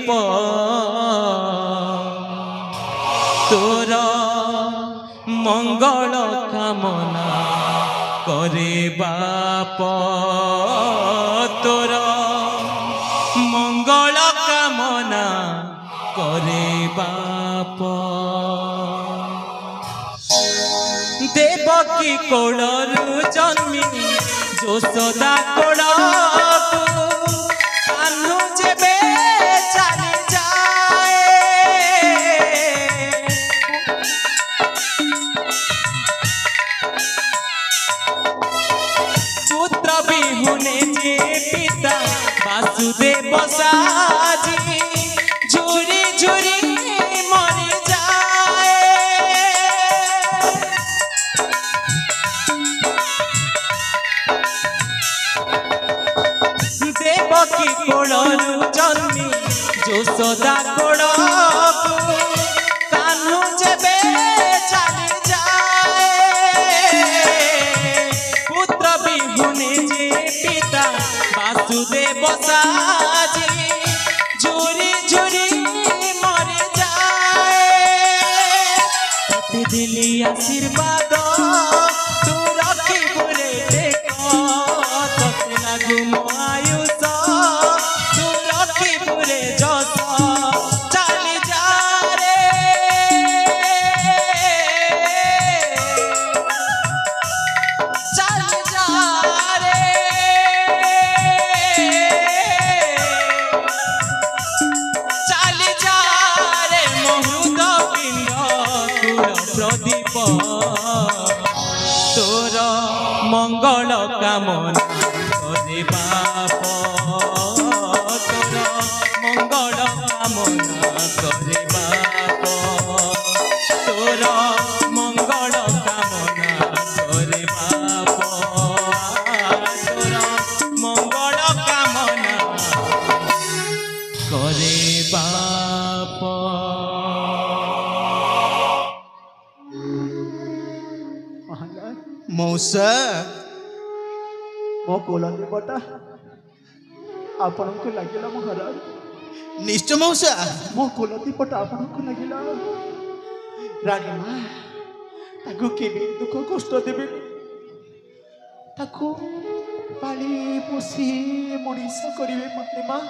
प्रदीप तोर मंगल कामना करे बाप तोर मंगल कामना करे बाप देवकी कोलरू जन्मी जोशोदा कोलरू कान्हू जेबे चली जाए पुत्र बिहुने जे पिता वासुदेव साजी झुरी झुरी मरी जाए देवकी कोलरू जन्मी जोशोदा कोलरू कान्हू जेबे चली जाए पुत्र बिहुने जे पिता वासुदेव साजी झुरी झुरी मरी जाए दिली आशीर्वाद तू रखी बुरे देखो तते लागू मो आयुष तू रखी बुरे जस चली जा रे चली जा रे चली जा रे महुद पिंड तुर प्रदीप तोर मंगल कामना करे बाप तोर मंगल कामना करे बाप तोर मंगल कामना करे बाप तोर मंगल कामना करे बाप मौसा मो कोला देवता आपण को लगिला महाराज निश्चय मौसा मो कोला देवता आपण को लगिला रानी माँ ताको केबे दुख कष्ट देबे ताको पाली पोसी मनीष करिवे मते माँ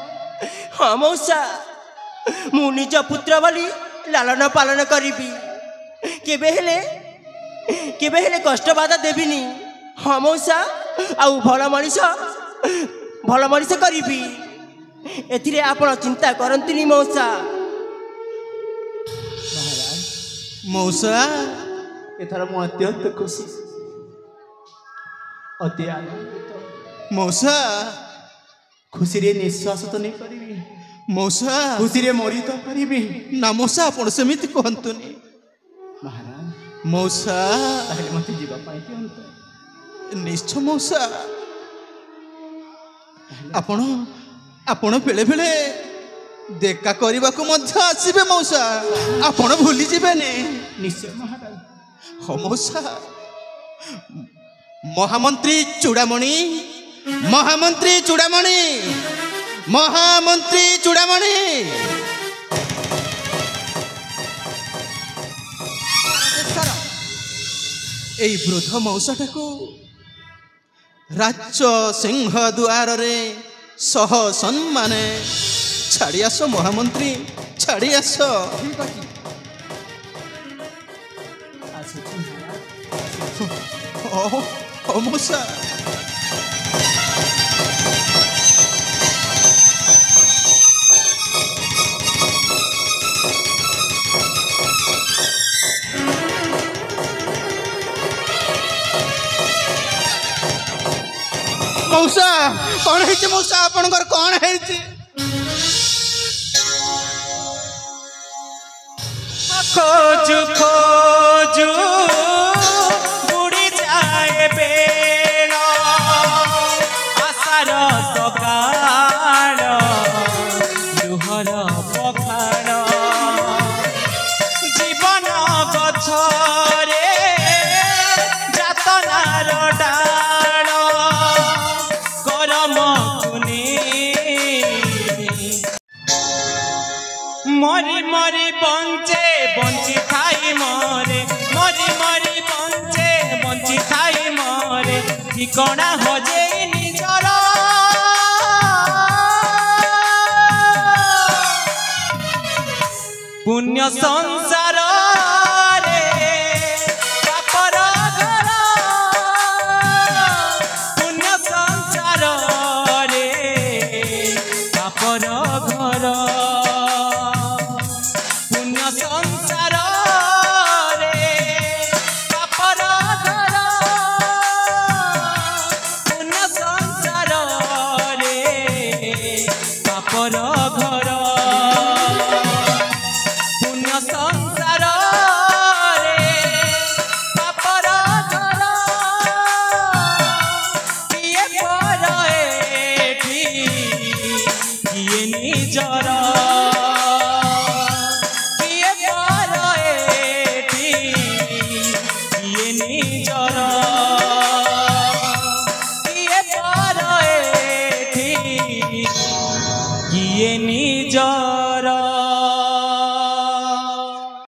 हाँ मौसा मु निज पुत्र बोली लालन पालन करी केबे हेले कष्ट बाधा देविनी हाँ मौसा आउ भल मनीष करी एथिरे आपण चिंता करंतुनी मौसा मौसा एथार मु अत्यंत खुशी अति आनंदित मौसा खुशी रे निश्वास तो नहीं करी मौसा खुशी रे मरी तो करी ना मौसा आपण समिति कहंतुनी महाराज मौसा ताहले मते जीवा पाई दियंत निश्चय मौसा आपण बेले बेले देखा करने को आसबे मौसा आपण भूली जीवेनी निश्चय महाराज हाँ मौसा महामंत्री चूड़ामणि महामंत्री चूड़ामणि महामंत्री चूड़ामणि এই বৃদ্ধ মৌসাটা রাজ্য সিংহ দুয়ার রে সহ সম্মানে ছাড়ি আস মহামন্ত্রী ছাড়ি আস ও মৌসা मौसा कौन है मौसा आपनकर कौन है खोजु खोजु बुड़ी जाए बेल आशार सकाळ लुहर पखाड़ जीवन गछरे जातनार डाल गरम कुनी মরে মরি মরি বঞ্চে বঞ্চি থাই মরে ঠিকনা হজে নিজর পুণ্য সঙ্গ